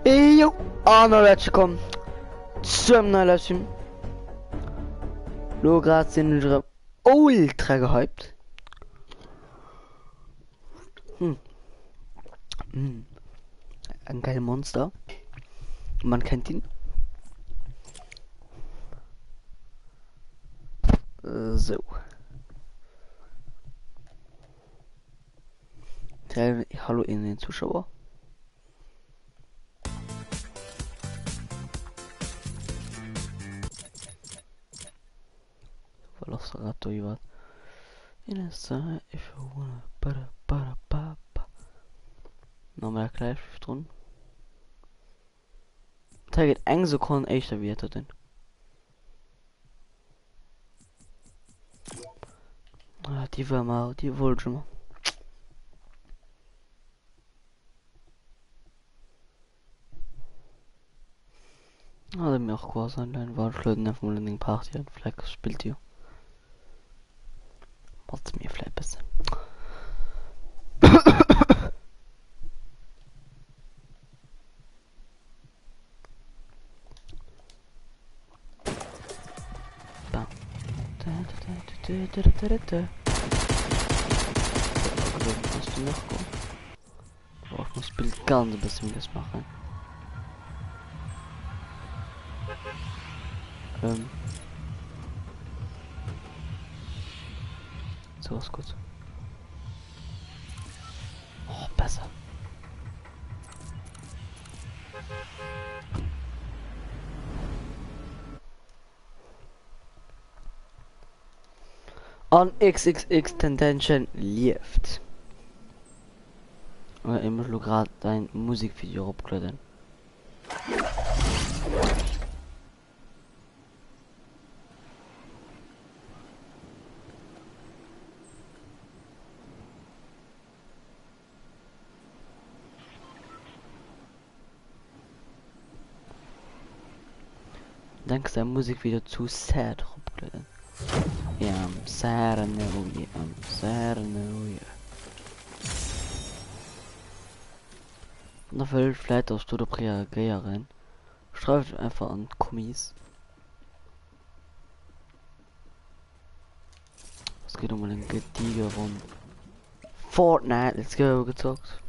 Jo, Arno, herzlich willkommen zu einem neuen Livestream. Nur gerade sind unsere ultra gehypt. Ein geiler Monster. Man kennt ihn. So. Hallo in den Zuschauer. Velociraptor jemand. In a side if you wanna ba. Nochmal gleich drin. Taget eng so kon echt wird denn. Ah, die war mal, die wollte mal. Ah, mir auch quasi ein war schlöden auf dem Party und vielleicht spielt ihr. Macht's mir vielleicht besser. Bam. Kannst du noch kommen? Oh, ich muss Bild ganz ein bisschen das machen. So ist gut. Oh, besser. On XXX Tendention lieft. Oder immer nur gerade dein Musikvideo abgeladen. Denkst dein Musikvideo zu sad abgeladen? Ja, I'm sad and no yeah, I'm sad and no yeah. Und da will vielleicht auch du doch reagieren. Schreibt einfach an Kommis. Es geht um einen Getiger von Fortnite. Let's go, gezockt.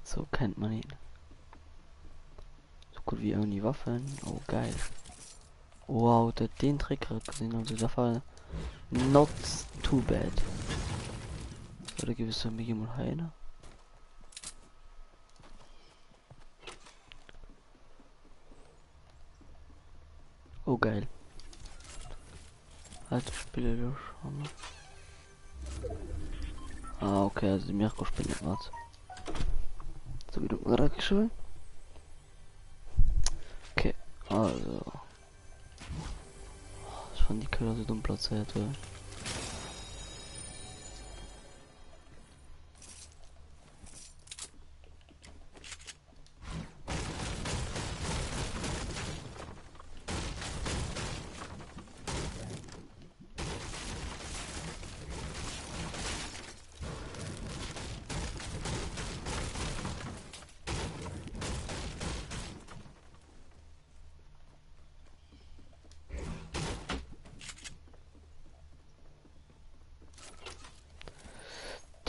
So kennt man ihn. So gut wie irgendwie Waffen. Oh geil. Wow, den Trick hat gesehen, also der Fall. Not too bad. Oder gibt es mir jemand heine? Oh geil. Halt Spiele durch. Ah okay, also die Mirko spielt was. So wie du gerade geschrieben. Okay, also. Ich fand die Köder so dumm platziert, oder?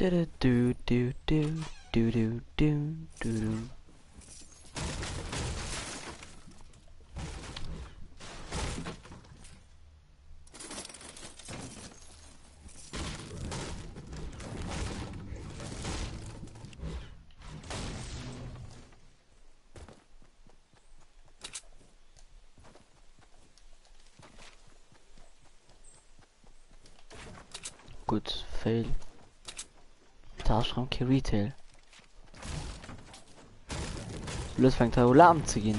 Do do do do do do do do do. Gut, fail. Taschraum Retail. Los fängt der Alarm zu gehen.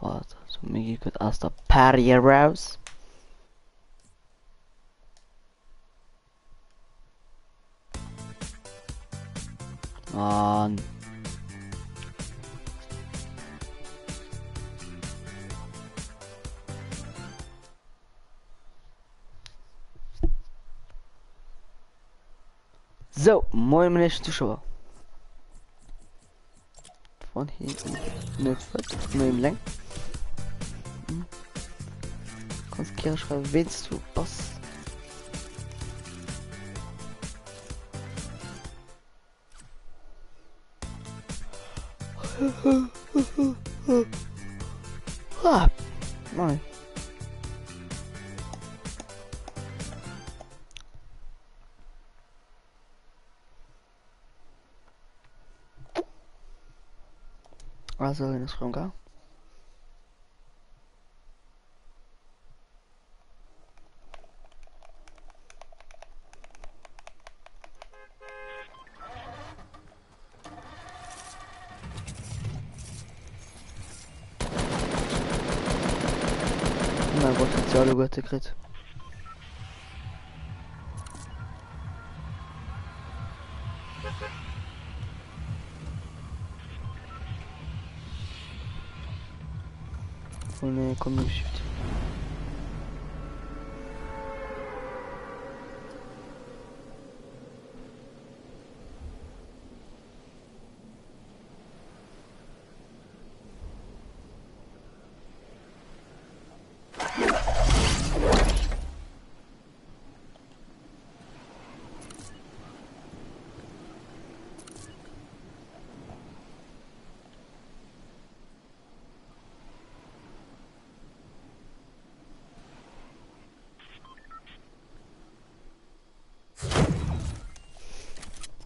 Warte, so mir geht aus der Party raus. Mann. So, moin meine Zuschauer. Von hinten eine Foot, nur im Längen. Kannst gerne schreiben, willst du was? Ah, nein. Also in das Raum gar. Mein Potenzial gute Crit. Und komm nicht.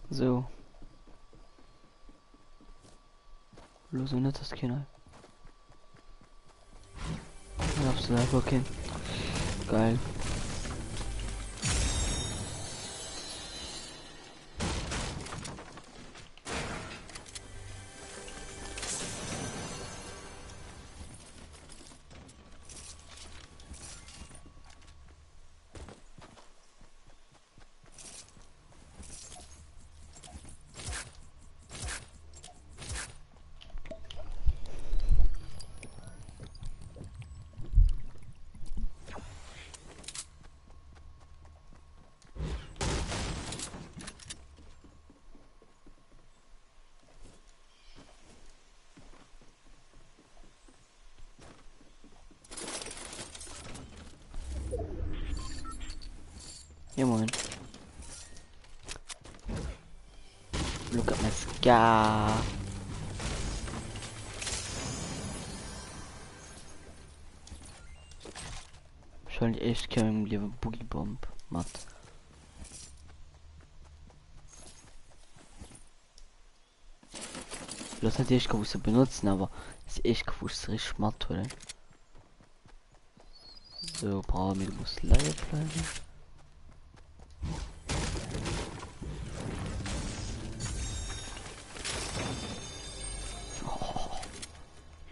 So. Los und nicht das Kind. Darfst du da okay. Geil. Ja moin. Look at my scar. Wahrscheinlich echt kein lieber Boogie Bomb matt. Das hätte ich gewusst benutzen, aber ist echt gewusst richtig matt, oder? So, Paramil muss leider bleiben. Oh,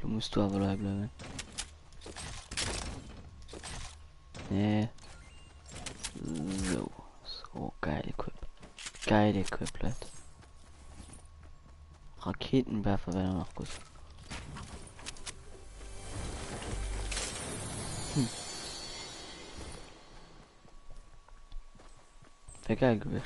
du musst du aber bleiben. Nee. So. So, geil Equip. Geil Equip, Leute. Raketenwerfer wäre noch gut. Wäre geil gewesen.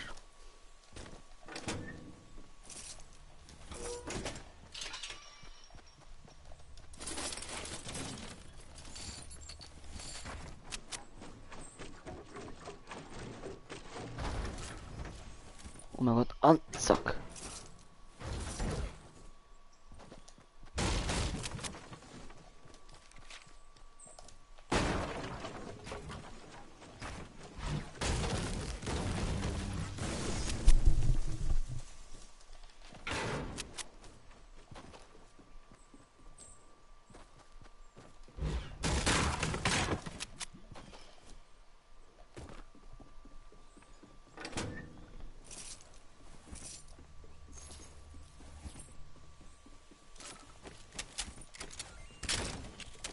Oh mein Gott, an, zack.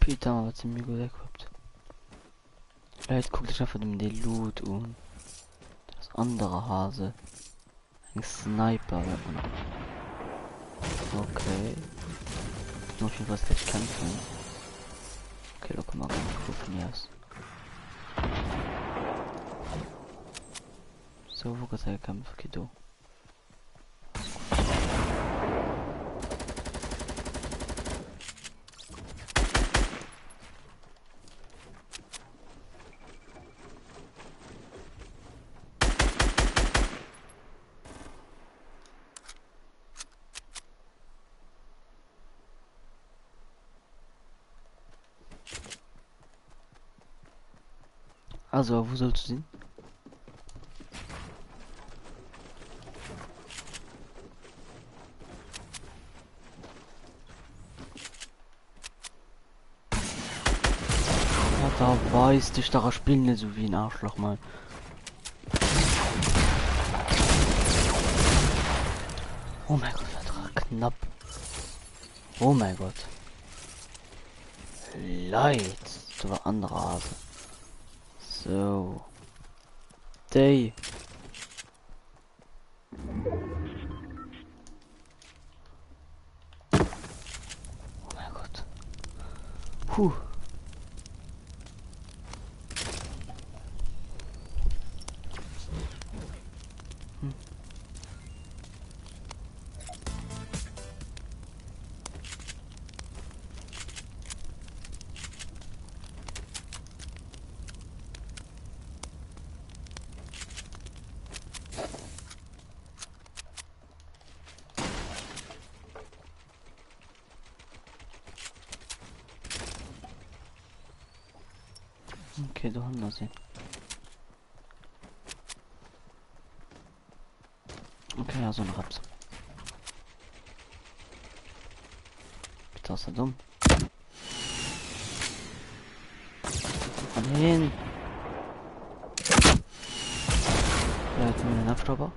Peter war ziemlich gut equipped. Vielleicht guckt ich einfach den Loot und das andere Hase. Ein Sniper. Okay. Noch viel was gleich kämpfen. Okay, look mal gucken erst. So, wo geht er kämpfen? Okay, du. Also, wo sollst du sein? Ja, da weiß ich, da spielen nicht so wie ein Arschloch mal. Oh mein Gott, Vertrag knapp. Oh mein Gott. Leid, du war anderer Hase. So. Day. Oh mein Gott. Puh. Okay, du haben sie. Okay, ja, so ein Raps. Bitte ist er dumm. Von hin. Ja, jetzt mit den Abstauber.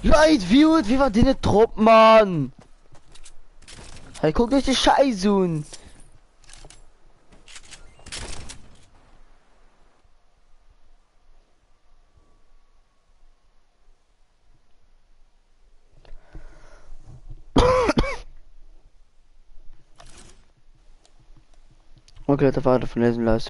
Leid, wie war die Trupp, Mann? Hey, guck dich die Scheiße an. Okay, der war von lesen lassen.